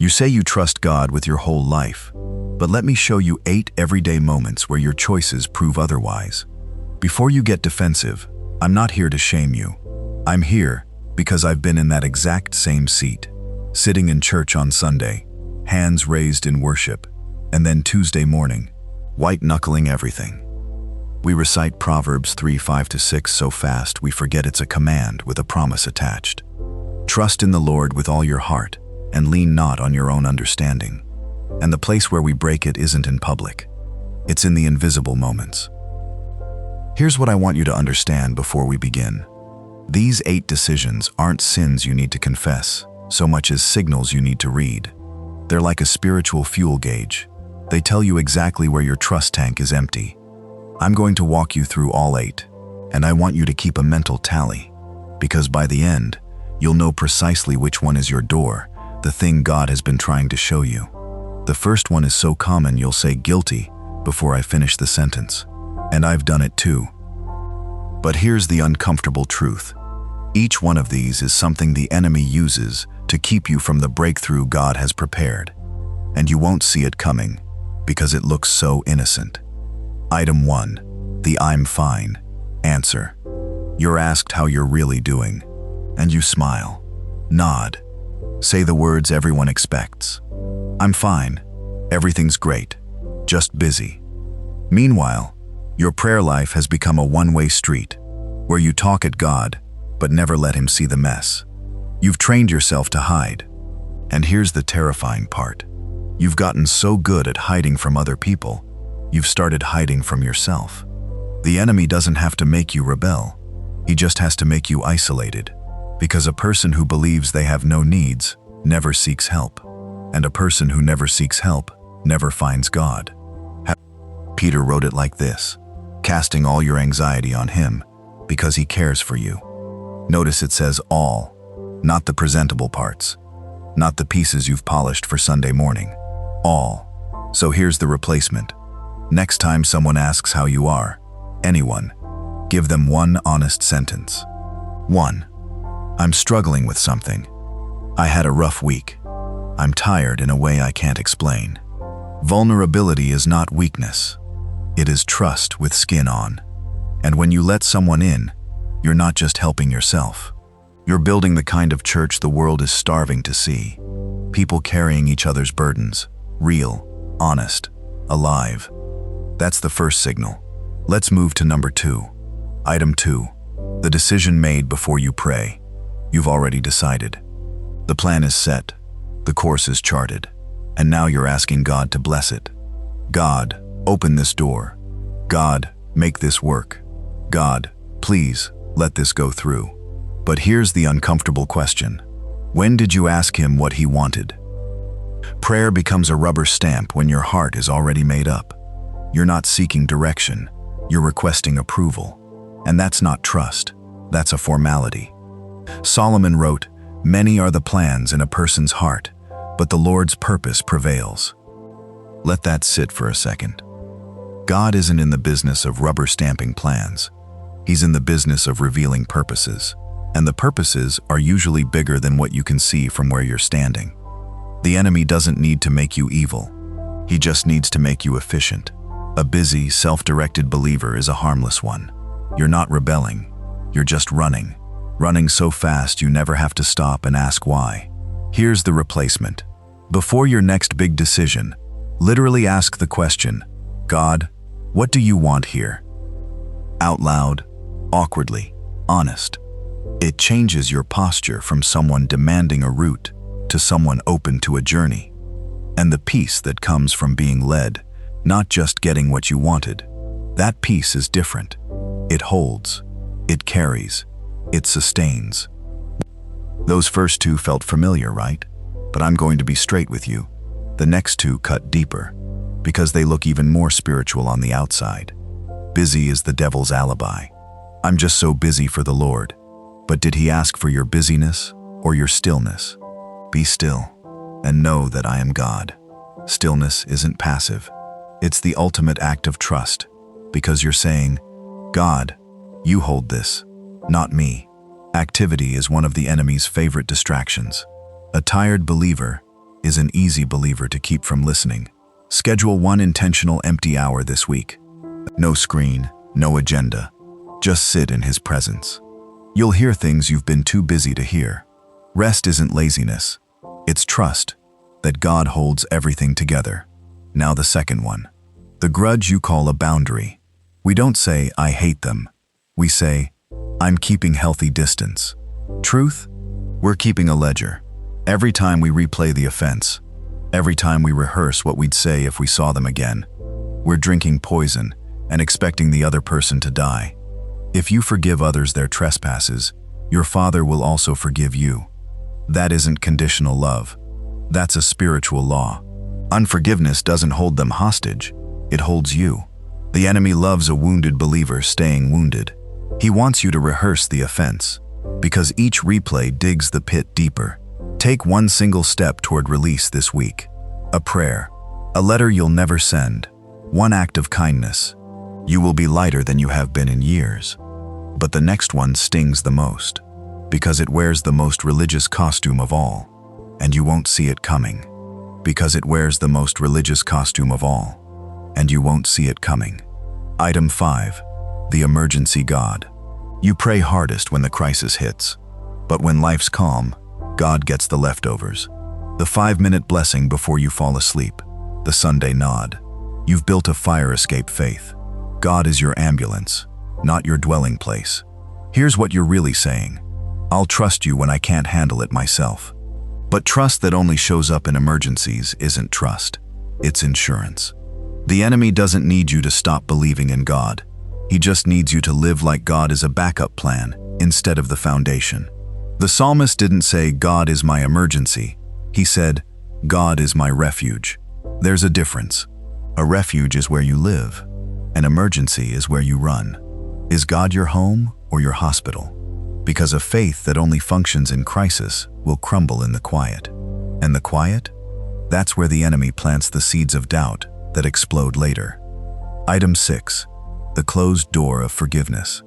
You say you trust God with your whole life, but let me show you 8 everyday moments where your choices prove otherwise. Before you get defensive, I'm not here to shame you. I'm here because I've been in that exact same seat, sitting in church on Sunday, hands raised in worship, and then Tuesday morning, white-knuckling everything. We recite Proverbs 3:5-6 so fast we forget it's a command with a promise attached. Trust in the Lord with all your heart and lean not on your own understanding. And the place where we break it isn't in public. It's in the invisible moments. Here's what I want you to understand before we begin. These 8 decisions aren't sins you need to confess, so much as signals you need to read. They're like a spiritual fuel gauge. They tell you exactly where your trust tank is empty. I'm going to walk you through all 8, and I want you to keep a mental tally, because by the end, you'll know precisely which one is your door, the thing God has been trying to show you. The first one is so common you'll say guilty before I finish the sentence. And I've done it too. But here's the uncomfortable truth. Each one of these is something the enemy uses to keep you from the breakthrough God has prepared. And you won't see it coming because it looks so innocent. Item 1, the I'm fine answer. You're asked how you're really doing, and you smile, nod, say the words everyone expects. I'm fine, everything's great, just busy. Meanwhile, your prayer life has become a one-way street, where you talk at God, but never let Him see the mess. You've trained yourself to hide. And here's the terrifying part. You've gotten so good at hiding from other people, you've started hiding from yourself. The enemy doesn't have to make you rebel. He just has to make you isolated, because a person who believes they have no needs never seeks help, and a person who never seeks help never finds God. Peter wrote it like this, casting all your anxiety on Him, because He cares for you. Notice it says all, not the presentable parts, not the pieces you've polished for Sunday morning. All. So here's the replacement. Next time someone asks how you are, anyone, give them one honest sentence. 1. I'm struggling with something. I had a rough week. I'm tired in a way I can't explain. Vulnerability is not weakness. It is trust with skin on. And when you let someone in, you're not just helping yourself. You're building the kind of church the world is starving to see. People carrying each other's burdens, real, honest, alive. That's the first signal. Let's move to number 2. Item 2, the decision made before you pray. You've already decided. The plan is set, the course is charted, and now you're asking God to bless it. God, open this door. God, make this work. God, please, let this go through. But here's the uncomfortable question. When did you ask Him what He wanted? Prayer becomes a rubber stamp when your heart is already made up. You're not seeking direction, you're requesting approval. And that's not trust, that's a formality. Solomon wrote, "Many are the plans in a person's heart, but the Lord's purpose prevails." Let that sit for a second. God isn't in the business of rubber stamping plans. He's in the business of revealing purposes. And the purposes are usually bigger than what you can see from where you're standing. The enemy doesn't need to make you evil. He just needs to make you efficient. A busy, self-directed believer is a harmless one. You're not rebelling. You're just running. Running so fast you never have to stop and ask why. Here's the replacement. Before your next big decision, literally ask the question, God, what do you want here? Out loud, awkwardly, honest. It changes your posture from someone demanding a route to someone open to a journey. And the peace that comes from being led, not just getting what you wanted, that peace is different. It holds, it carries, it sustains. Those first 2 felt familiar, right? But I'm going to be straight with you. The next 2 cut deeper, because they look even more spiritual on the outside. Busy is the devil's alibi. I'm just so busy for the Lord. But did He ask for your busyness or your stillness? Be still and know that I am God. Stillness isn't passive. It's the ultimate act of trust, because you're saying, God, you hold this, not me. Activity is one of the enemy's favorite distractions. A tired believer is an easy believer to keep from listening. Schedule one intentional empty hour this week. No screen, no agenda. Just sit in His presence. You'll hear things you've been too busy to hear. Rest isn't laziness. It's trust that God holds everything together. Now the second one. The grudge you call a boundary. We don't say, I hate them. We say, I'm keeping healthy distance. Truth? We're keeping a ledger. Every time we replay the offense, every time we rehearse what we'd say if we saw them again, we're drinking poison and expecting the other person to die. If you forgive others their trespasses, your Father will also forgive you. That isn't conditional love. That's a spiritual law. Unforgiveness doesn't hold them hostage. It holds you. The enemy loves a wounded believer staying wounded. He wants you to rehearse the offense, because each replay digs the pit deeper. Take one single step toward release this week. A prayer, a letter you'll never send, one act of kindness. You will be lighter than you have been in years. But the next one stings the most, because it wears the most religious costume of all, and you won't see it coming. Because it wears the most religious costume of all, and you won't see it coming. Item 5. The emergency God. You pray hardest when the crisis hits, but when life's calm, God gets the leftovers. The 5-minute blessing before you fall asleep, the Sunday nod. You've built a fire escape faith. God is your ambulance, not your dwelling place. Here's what you're really saying. I'll trust you when I can't handle it myself. But trust that only shows up in emergencies isn't trust. It's insurance. The enemy doesn't need you to stop believing in God. He just needs you to live like God is a backup plan instead of the foundation. The psalmist didn't say, God is my emergency. He said, God is my refuge. There's a difference. A refuge is where you live. An emergency is where you run. Is God your home or your hospital? Because a faith that only functions in crisis will crumble in the quiet. And the quiet? That's where the enemy plants the seeds of doubt that explode later. Item 6. The closed door of forgiveness.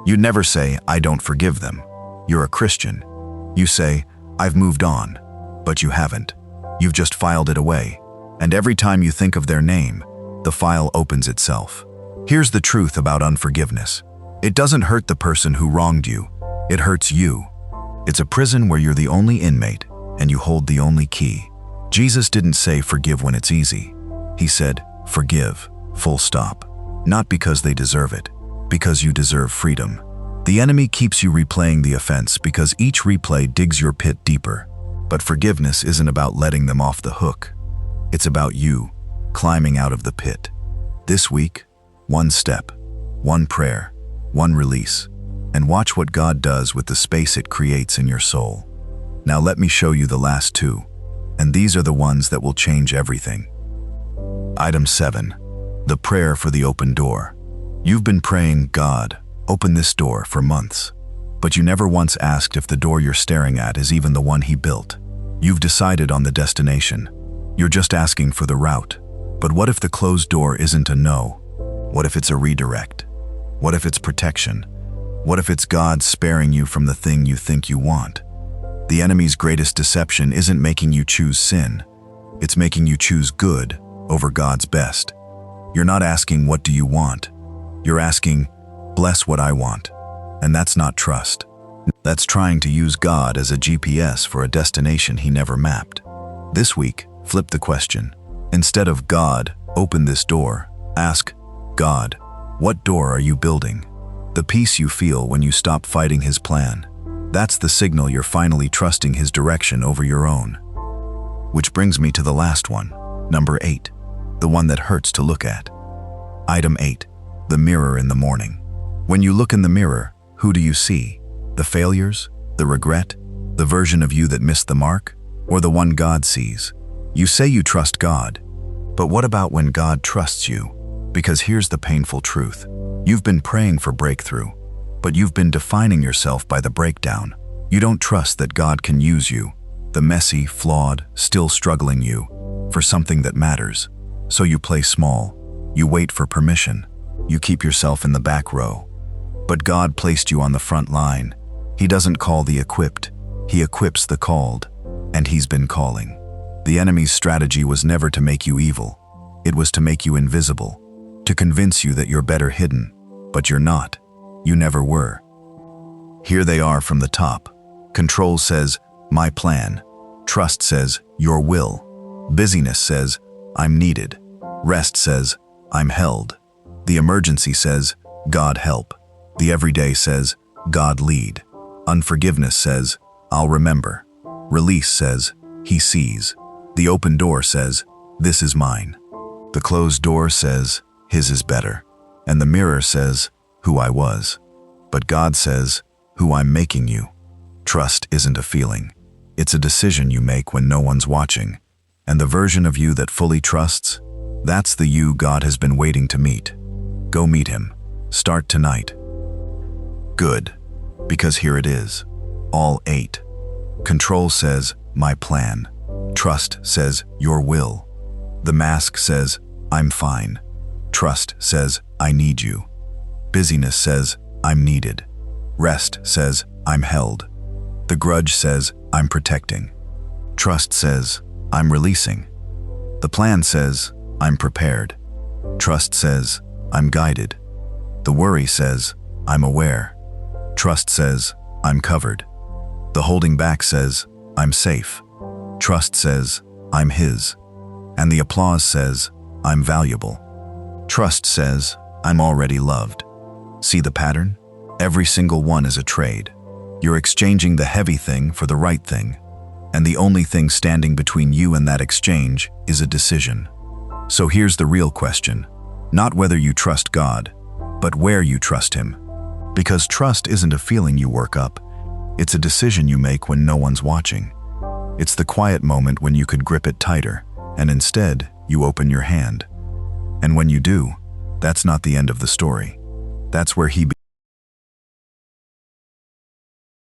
You never say, I don't forgive them. You're a Christian. You say, I've moved on. But you haven't. You've just filed it away. And every time you think of their name, the file opens itself. Here's the truth about unforgiveness. It doesn't hurt the person who wronged you. It hurts you. It's a prison where you're the only inmate and you hold the only key. Jesus didn't say forgive when it's easy. He said forgive, full stop. Not because they deserve it, because you deserve freedom. The enemy keeps you replaying the offense because each replay digs your pit deeper. But forgiveness isn't about letting them off the hook. It's about you climbing out of the pit. This week, one step, one prayer, one release, and watch what God does with the space it creates in your soul. Now let me show you the last two, and these are the ones that will change everything. Item 7. The prayer for the open door. You've been praying, God, open this door for months, but you never once asked if the door you're staring at is even the one He built. You've decided on the destination. You're just asking for the route. But what if the closed door isn't a no? What if it's a redirect? What if it's protection? What if it's God sparing you from the thing you think you want? The enemy's greatest deception isn't making you choose sin. It's making you choose good over God's best. You're not asking, what do you want? You're asking, bless what I want. And that's not trust. That's trying to use God as a GPS for a destination He never mapped. This week, flip the question. Instead of God, open this door, ask, God, what door are you building? The peace you feel when you stop fighting His plan. That's the signal you're finally trusting His direction over your own. Which brings me to the last one, number 8, the one that hurts to look at. Item 8, the mirror in the morning. When you look in the mirror, who do you see? The failures, the regret, the version of you that missed the mark, or the one God sees? You say you trust God, but what about when God trusts you? Because here's the painful truth. You've been praying for breakthrough, but you've been defining yourself by the breakdown. You don't trust that God can use you, the messy, flawed, still struggling you, for something that matters. So you play small. You wait for permission. You keep yourself in the back row. But God placed you on the front line. He doesn't call the equipped. He equips the called. And He's been calling. The enemy's strategy was never to make you evil. It was to make you invisible, to convince you that you're better hidden, but you're not. You never were. Here they are from the top. Control says, my plan. Trust says, your will. Busyness says, I'm needed. Rest says, I'm held. The emergency says, God help. The everyday says, God lead. Unforgiveness says, I'll remember. Release says, He sees. The open door says, this is mine. The closed door says, His is better. And the mirror says, who I was. But God says, who I'm making you. Trust isn't a feeling. It's a decision you make when no one's watching. And the version of you that fully trusts, that's the you God has been waiting to meet. Go meet Him. Start tonight. Good. Because here it is. All 8. Control says, my plan. Trust says, your will. The mask says, I'm fine. Trust says, I need you. Busyness says, I'm needed. Rest says, I'm held. The grudge says, I'm protecting. Trust says, I'm releasing. The plan says, I'm prepared. Trust says, I'm guided. The worry says, I'm aware. Trust says, I'm covered. The holding back says, I'm safe. Trust says, I'm His. And the applause says, I'm valuable. Trust says, I'm already loved. See the pattern? Every single one is a trade. You're exchanging the heavy thing for the right thing. And the only thing standing between you and that exchange is a decision. So here's the real question. Not whether you trust God, but where you trust Him. Because trust isn't a feeling you work up. It's a decision you make when no one's watching. It's the quiet moment when you could grip it tighter, and instead, you open your hand. And when you do, that's not the end of the story. That's where He